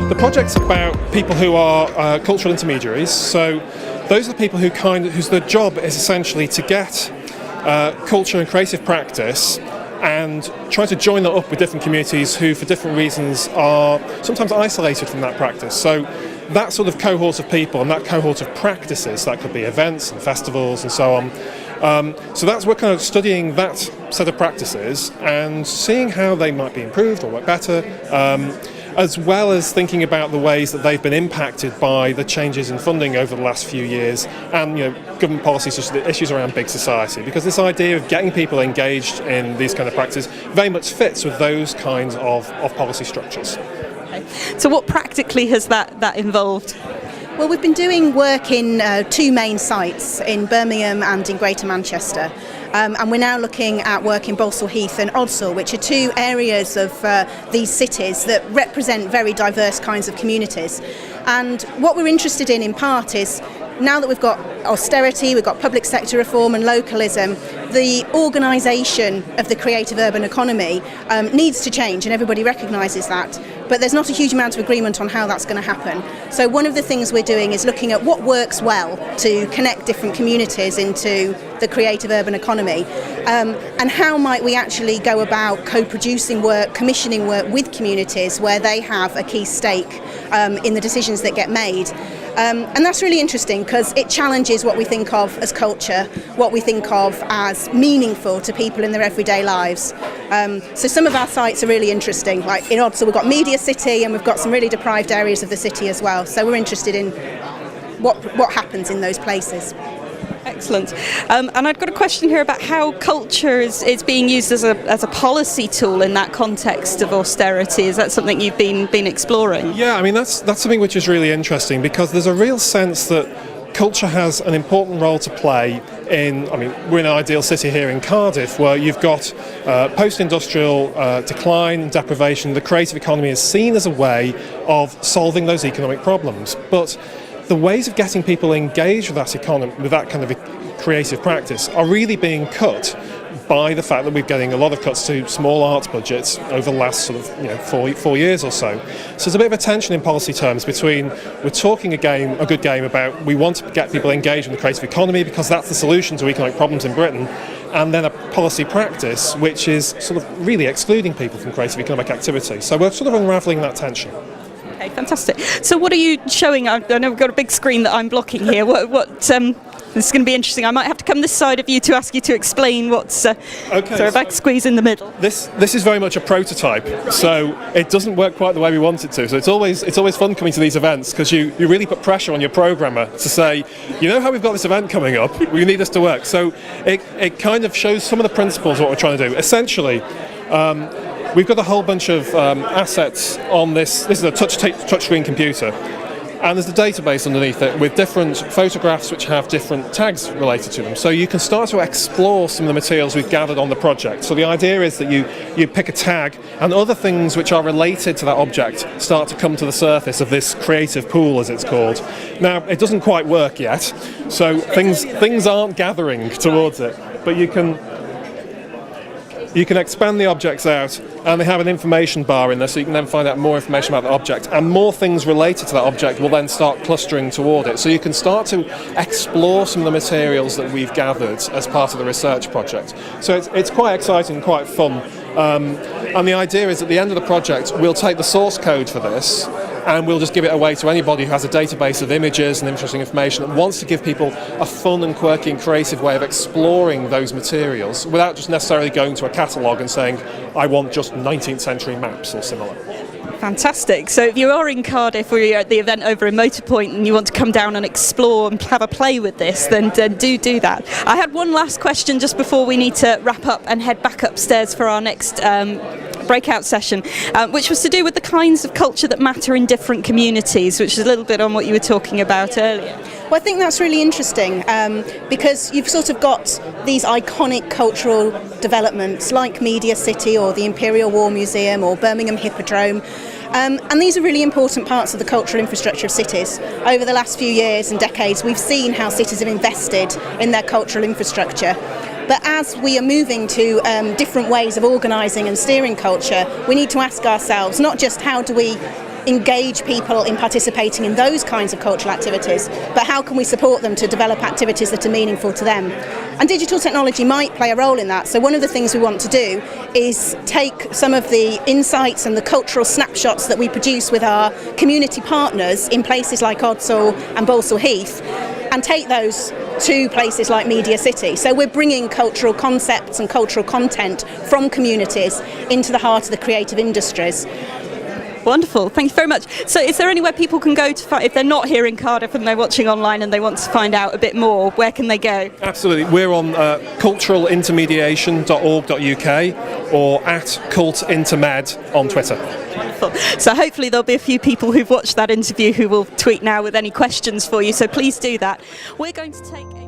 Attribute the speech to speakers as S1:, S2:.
S1: The project's about people who are cultural intermediaries. So those are the people whose their job is essentially to get culture and creative practice and try to join that up with different communities who, for different reasons, are sometimes isolated from that practice. So that sort of cohort of people and that cohort of practices, that could be events and festivals and so on. We're kind of studying that set of practices and seeing how they might be improved or work better, as well as thinking about the ways that they've been impacted by the changes in funding over the last few years and government policies such as the issues around big society, because this idea of getting people engaged in these kind of practices very much fits with those kinds of policy structures.
S2: Okay. So what practically has that involved?
S3: Well, we've been doing work in two main sites, in Birmingham and in Greater Manchester. And we're now looking at work in Balsall Heath and Odsall, which are two areas of these cities that represent very diverse kinds of communities. And what we're interested in part, is now that we've got austerity, we've got public sector reform and localism, the organisation of the creative urban economy needs to change, and everybody recognises that. But there's not a huge amount of agreement on how that's going to happen. So one of the things we're doing is looking at what works well to connect different communities into the creative urban economy, and how might we actually go about co-producing work, commissioning work with communities where they have a key stake in the decisions that get made. And that's really interesting because it challenges what we think of as culture, what we think of as meaningful to people in their everyday lives. So some of our sites are really interesting. Like in Odsall, we've got Media City, and we've got some really deprived areas of the city as well. So we're interested in what happens in those places.
S2: Excellent. And I've got a question here about how culture is being used as a policy tool in that context of austerity. Is that something you've been exploring?
S1: Yeah, I mean that's something which is really interesting, because there's a real sense that culture has an important role to play we're in an ideal city here in Cardiff, where you've got post-industrial decline and deprivation. The creative economy is seen as a way of solving those economic problems. But the ways of getting people engaged with that economy, with that kind of creative practice, are really being cut by the fact that we're getting a lot of cuts to small arts budgets over the last sort of 4 years or so. So there's a bit of a tension in policy terms between we're talking a good game about we want to get people engaged in the creative economy because that's the solution to economic problems in Britain, and then a policy practice which is sort of really excluding people from creative economic activity. So we're sort of unravelling that tension.
S2: Okay, fantastic. So what are you showing? I know we've got a big screen that I'm blocking here. This is going to be interesting. I might have to come this side of you to ask you to explain what's...
S1: Okay,
S2: so if I squeeze in the middle.
S1: This is very much a prototype, so it doesn't work quite the way we want it to. So it's always fun coming to these events, because you really put pressure on your programmer to say, how we've got this event coming up, we need this to work. So it kind of shows some of the principles of what we're trying to do. Essentially, we've got a whole bunch of assets on this. This is a touchscreen computer. And there's a database underneath it with different photographs which have different tags related to them. So you can start to explore some of the materials we've gathered on the project. So the idea is that you pick a tag, and other things which are related to that object start to come to the surface of this creative pool, as it's called. Now, it doesn't quite work yet, so things aren't gathering towards it, but you can expand the objects out, and they have an information bar in there, so you can then find out more information about the object, and more things related to that object will then start clustering toward it. So you can start to explore some of the materials that we've gathered as part of the research project. So it's quite exciting, quite fun. And the idea is at the end of the project, we'll take the source code for this, and we'll just give it away to anybody who has a database of images and interesting information and wants to give people a fun and quirky and creative way of exploring those materials without just necessarily going to a catalogue and saying, I want just 19th century maps or similar.
S2: Fantastic. So if you are in Cardiff or you're at the event over in Motorpoint and you want to come down and explore and have a play with this, then do that. I had one last question just before we need to wrap up and head back upstairs for our next breakout session, which was to do with the kinds of culture that matter in different communities, which is a little bit on what you were talking about earlier.
S3: Well, I think that's really interesting because you've sort of got these iconic cultural developments like Media City or the Imperial War Museum or Birmingham Hippodrome. And these are really important parts of the cultural infrastructure of cities. Over the last few years and decades, we've seen how cities have invested in their cultural infrastructure. But as we are moving to different ways of organising and steering culture, we need to ask ourselves not just how do we engage people in participating in those kinds of cultural activities, but how can we support them to develop activities that are meaningful to them? And digital technology might play a role in that. So one of the things we want to do is take some of the insights and the cultural snapshots that we produce with our community partners in places like Odsal and Balsall Heath and take those to places like Media City. So we're bringing cultural concepts and cultural content from communities into the heart of the creative industries.
S2: Wonderful, thank you very much. So is there anywhere people can go to find, if they're not here in Cardiff and they're watching online and they want to find out a bit more, where can they go?
S1: Absolutely, we're on culturalintermediation.org.uk or at cultintermed on Twitter.
S2: Wonderful. So hopefully there'll be a few people who've watched that interview who will tweet now with any questions for you, so please do that. We're going to take a